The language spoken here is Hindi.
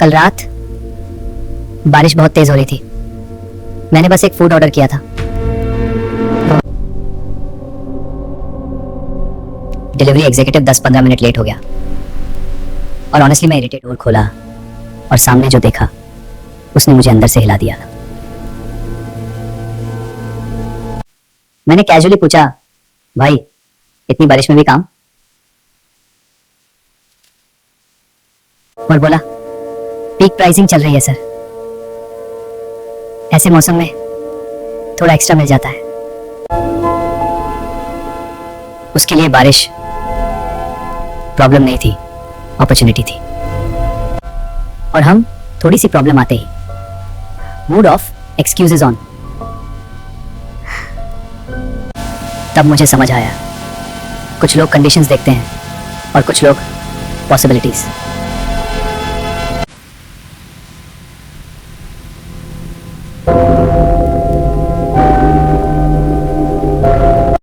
कल रात बारिश बहुत तेज हो रही थी। मैंने बस एक फूड ऑर्डर किया था। डिलीवरी एग्जीक्यूटिव 10-15 मिनट लेट हो गया और ऑनेस्टली मैं इरिटेट डोर खोला और सामने जो देखा उसने मुझे अंदर से हिला दिया। मैंने कैजुअली पूछा, भाई इतनी बारिश में भी काम? और बोला, पीक प्राइसिंग चल रही है सर, ऐसे मौसम में थोड़ा एक्स्ट्रा मिल जाता है। उसके लिए बारिश प्रॉब्लम नहीं थी, अपॉर्चुनिटी थी। और हम थोड़ी सी प्रॉब्लम आते ही मूड ऑफ एक्सक्यूजेस ऑन। तब मुझे समझ आया, कुछ लोग कंडीशंस देखते हैं और कुछ लोग पॉसिबिलिटीज।